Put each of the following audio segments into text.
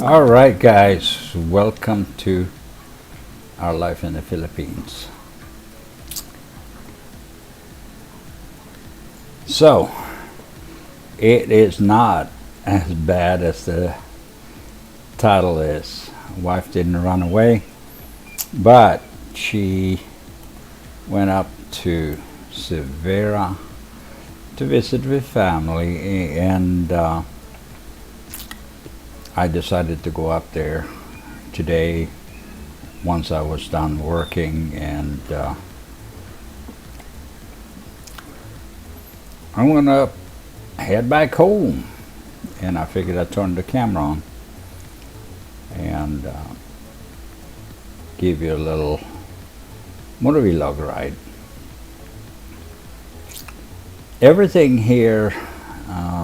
All right, guys, welcome to our life in the Philippines. So, it is not as bad as the title is. Wife didn't run away, but she went up to Severa to visit with family, and I decided to go up there today once I was done working, and I'm gonna head back home. And I figured I'd turn the camera on and give you a little motovlog ride. Everything here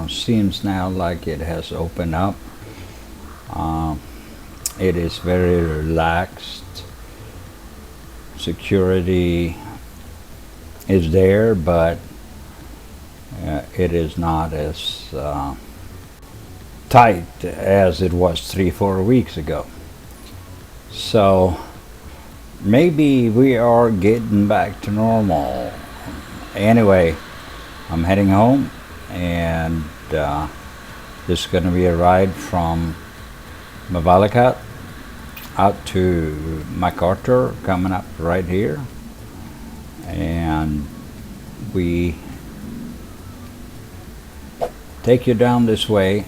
seems now like it has opened up. It is very relaxed. Security is there, but it is not as tight as it was 3-4 weeks ago. So maybe we are getting back to normal. Anyway, I'm heading home, and this is going to be a ride from Mabalacat out to MacArthur, coming up right here, and we take you down this way,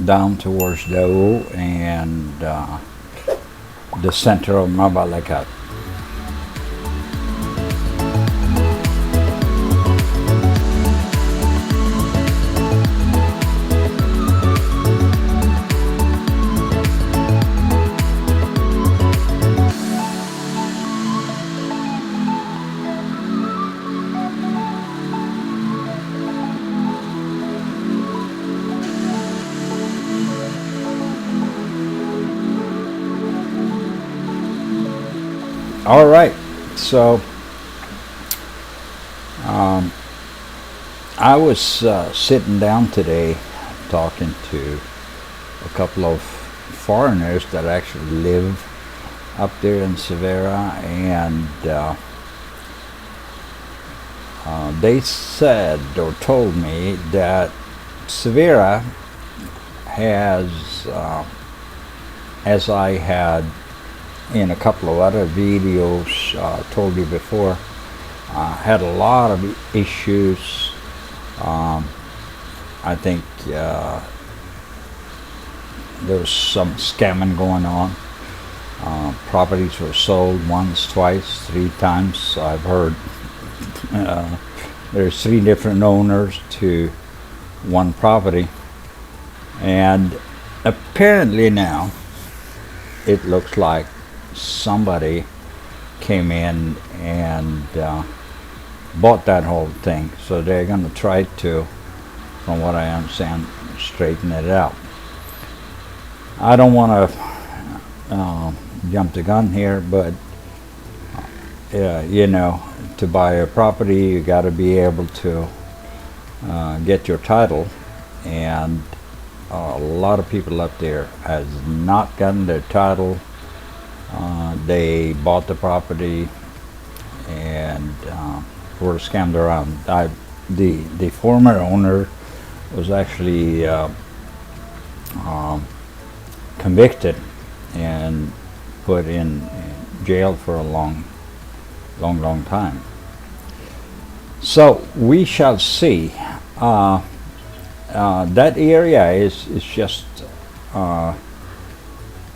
down towards Dau and the center of Mabalacat. All right, so I was sitting down today talking to a couple of foreigners that actually live up there in Severa, and they said or told me that Severa has, as I had in a couple of other videos told you before, had a lot of issues. I think there was some scamming going on. Properties were sold once, twice, 3 times. I've heard there's 3 different owners to one property, and apparently now it looks like somebody came in and bought that whole thing, so they're going to try to, from what I understand, straighten it out. I don't want to jump the gun here, but you know, to buy a property you got to be able to get your title, and a lot of people up there has not gotten their title. They bought the property and were scammed around. The former owner was actually convicted and put in jail for a long time. So we shall see. That area is just a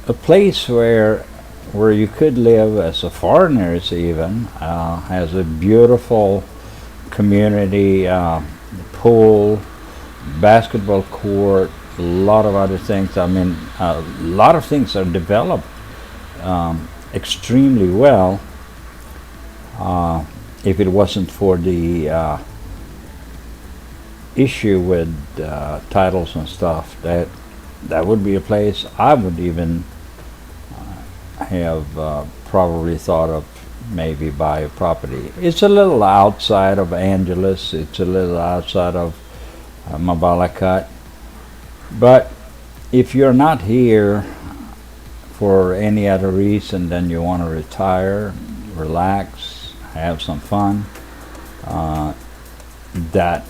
place where you could live as a foreigner, even. Has a beautiful community, pool, basketball court, a lot of other things. I mean, a lot of things are developed extremely well. If it wasn't for the issue with titles and stuff, that would be a place I would even have probably thought of maybe buy a property. It's a little outside of Angeles, it's a little outside of Mabalacat, but if you're not here for any other reason than you want to retire, relax, have some fun, that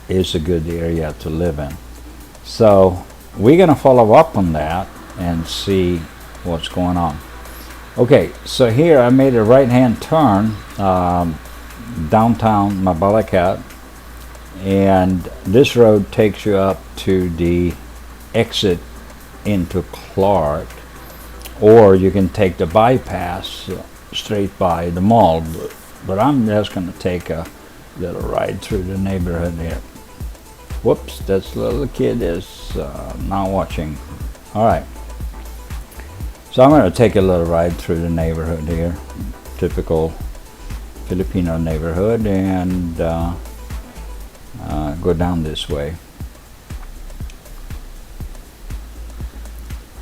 is a good area to live in. So we're going to follow up on that and see what's going on. Okay, so here I made a right-hand turn downtown Mabalacat, and this road takes you up to the exit into Clark, or you can take the bypass straight by the mall, but I'm just going to take a little ride through the neighborhood here. Whoops, this little kid is not watching. All right, so I'm going to take a little ride through the neighborhood here, typical Filipino neighborhood, and go down this way.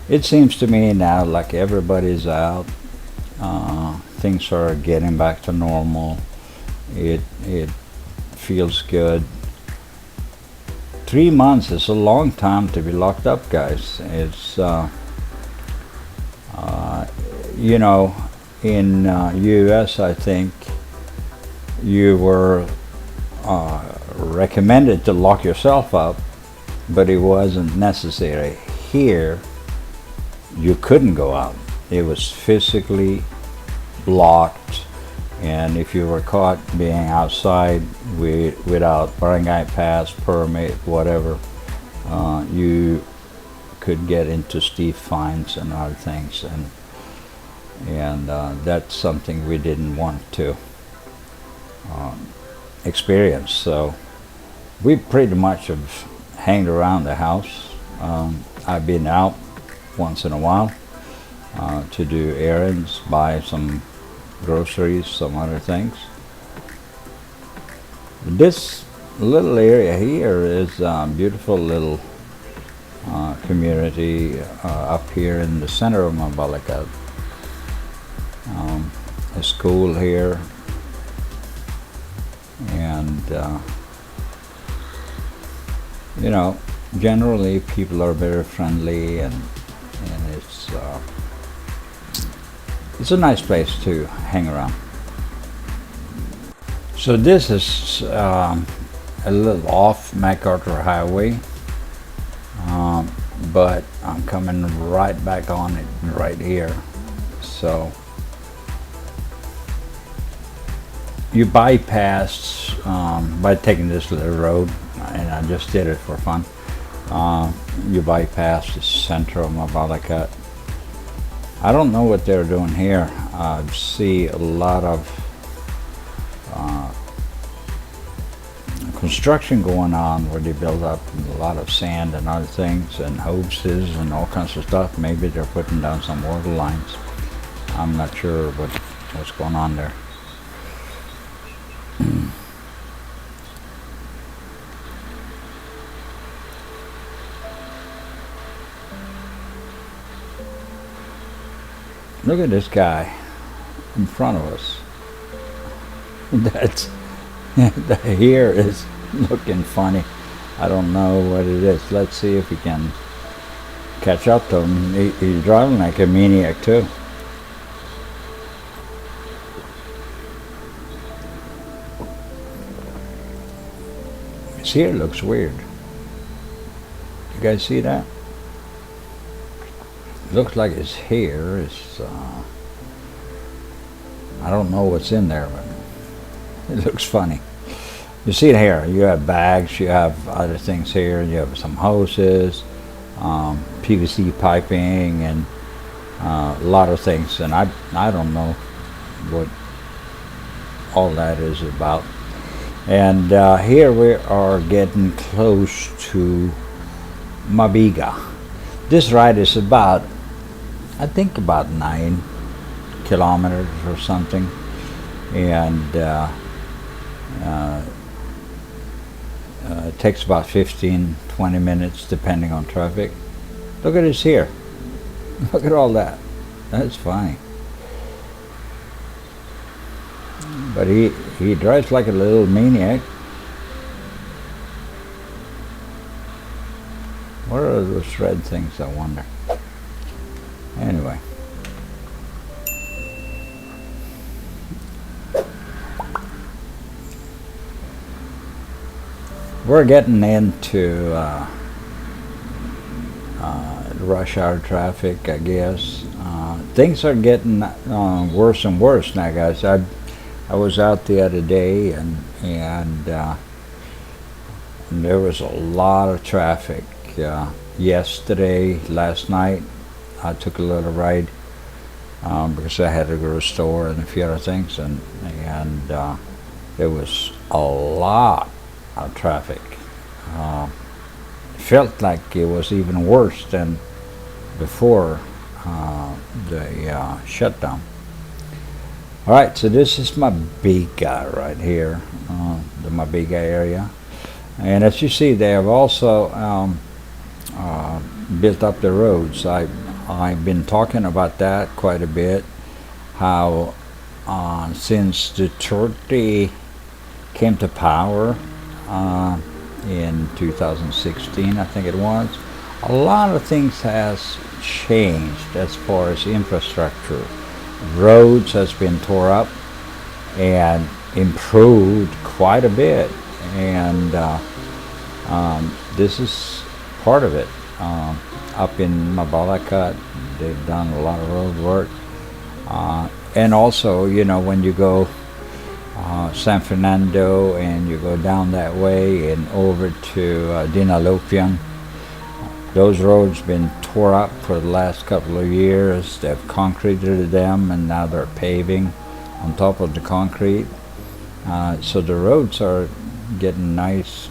It seems to me now like everybody's out. Things are getting back to normal. It feels good. 3 months is a long time to be locked up, guys. It's you know, in U.S. I think you were recommended to lock yourself up, but it wasn't necessary. Here, you couldn't go out. It was physically blocked, and if you were caught being outside without barangay pass, permit, whatever, you could get into steep fines and other things, and that's something we didn't want to experience. So we pretty much have hanged around the house. I've been out once in a while to do errands, buy some groceries, some other things. This little area here is a beautiful little community up here in the center of Mabalacat. A school here, and you know, generally people are very friendly, and it's a nice place to hang around. So this is a little off MacArthur Highway, but I'm coming right back on it right here. So you bypass by taking this little road, and I just did it for fun. You bypass the center of Mabalacat. I don't know what they're doing here. I see a lot of construction going on where they build up a lot of sand and other things and hoses and all kinds of stuff. Maybe they're putting down some water lines. I'm not sure what's going on there. Look at this guy in front of us. That's the hair is looking funny. I don't know what it is. Let's see if we can catch up to him. He's driving like a maniac too. His hair looks weird. You guys see that? Looks like his hair is, I don't know what's in there, but it looks funny. You see it here, you have bags, you have other things here, you have some hoses, PVC piping, and a lot of things, and I don't know what all that is about. And here we are getting close to Mabiga. This ride is about, I think, about 9 kilometers or something, and it takes about 15-20 minutes depending on traffic. Look at this here. Look at all that. That's funny. But he drives like a little maniac. What are those red things, I wonder? Anyway. We're getting into rush hour traffic, I guess. Things are getting worse and worse now, guys. I was out the other day, and there was a lot of traffic. Yesterday, last night, I took a little ride because I had to go to the store and a few other things, and there was a lot of traffic. Felt like it was even worse than before the shutdown. All right, so this is my big guy right here, my big guy area, and as you see, they have also built up the roads. I've been talking about that quite a bit. How since Duterte came to power in 2016, I think it was, a lot of things has changed as far as infrastructure. Roads has been tore up and improved quite a bit, and this is part of it. Up in Mabalacat, they've done a lot of road work, and also, you know, when you go San Fernando and you go down that way and over to Dinalopian, those roads been tore up for the last couple of years. They've concreted them, and now they're paving on top of the concrete. So the roads are getting nice.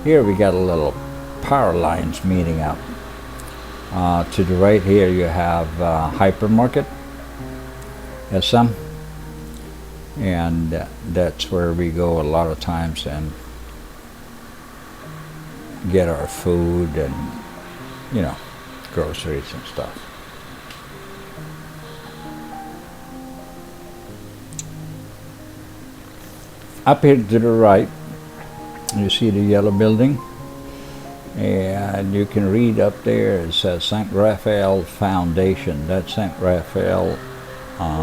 Here we got a little power lines meeting up. To the right here you have hypermarket, SM, and that's where we go a lot of times and get our food and, you know, groceries and stuff. Up here to the right, you see the yellow building, and you can read up there, it says St. Raphael Foundation. That's St. Raphael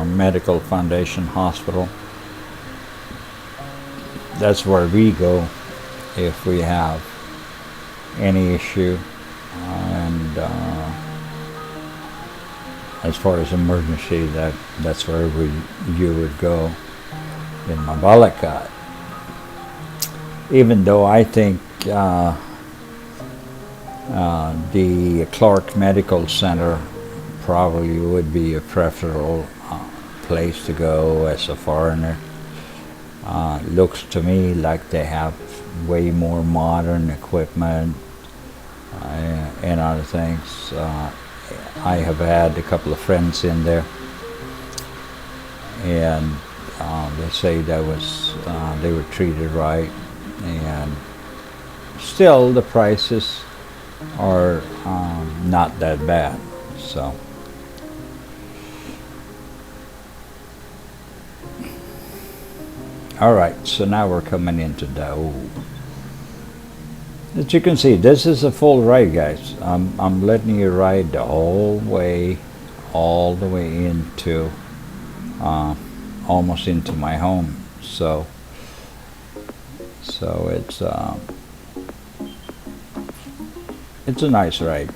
Medical Foundation Hospital. That's where we go if we have any issue, and as far as emergency, that's where you would go in Mabalacat. Even though I think the Clark Medical Center probably would be a preferable place to go as a foreigner. Looks to me like they have way more modern equipment and other things. I have had a couple of friends in there, and they say that was they were treated right, and still the prices are not that bad. So all right, so now we're coming into Dau. As you can see, this is a full ride, guys. I'm letting you ride the whole way, all the way into almost into my home. So it's a nice ride.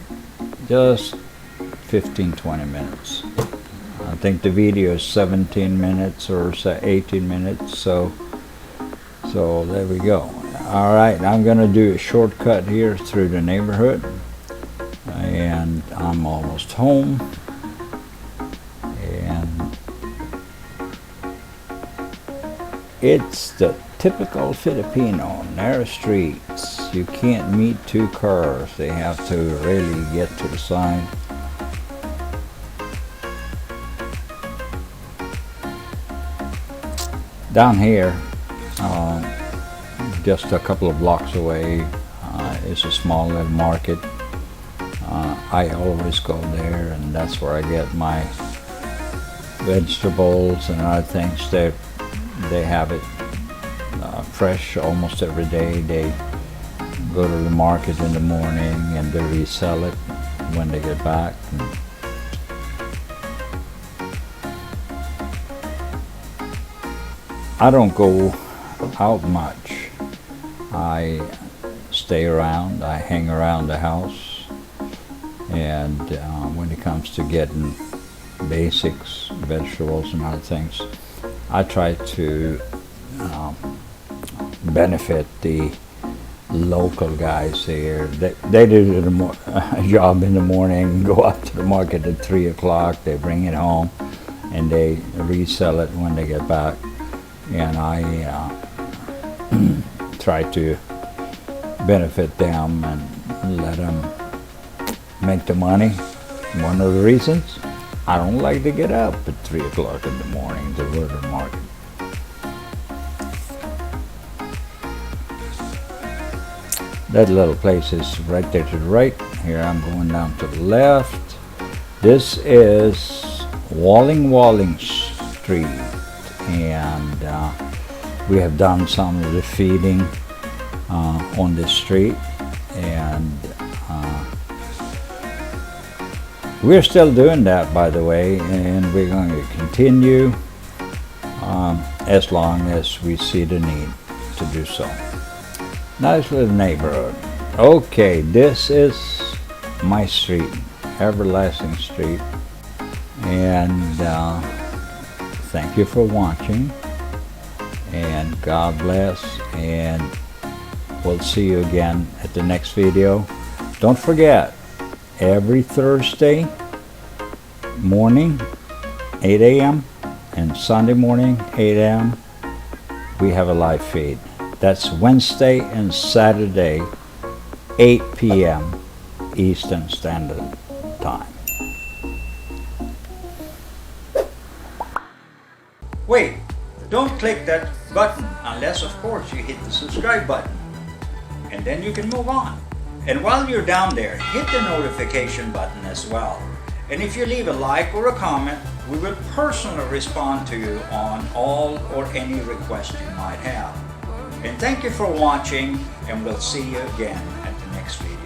Just 15-20 minutes. I think the video is 17 minutes or 18 minutes. So there we go. All right, I'm gonna do a shortcut here through the neighborhood, and I'm almost home. And it's the typical Filipino, narrow streets. You can't meet two cars. They have to really get to the side. Down here, just a couple of blocks away, is a small little market. I always go there, and that's where I get my vegetables and other things. They have it fresh almost every day. go to the market in the morning and they resell it when they get back. I don't go out much. I stay around, I hang around the house, and when it comes to getting basics, vegetables and other things, I try to benefit the local guys here. They do a job in the morning, go out to the market at 3 o'clock, they bring it home, and they resell it when they get back. And I try to benefit them and let them make the money. One of the reasons I don't like to get up at 3 o'clock in the morning to go to the market. That little place is right there to the right. Here I'm going down to the left. This is Walling Street, and we have done some of the feeding on this street, and we're still doing that, by the way, and we're going to continue as long as we see the need to do so. Nice little neighborhood. Okay, this is my street, Everlasting Street, and thank you for watching, and God bless, and we'll see you again at the next video. Don't forget, every Thursday morning 8 a.m. and Sunday morning 8 a.m. we have a live feed. That's Wednesday and Saturday 8 p.m. Eastern Standard Time. Wait, don't click that button unless, of course, you hit the subscribe button, and then you can move on. And while you're down there, hit the notification button as well. And if you leave a like or a comment, we will personally respond to you on all or any request you might have. And thank you for watching, and we'll see you again at the next video.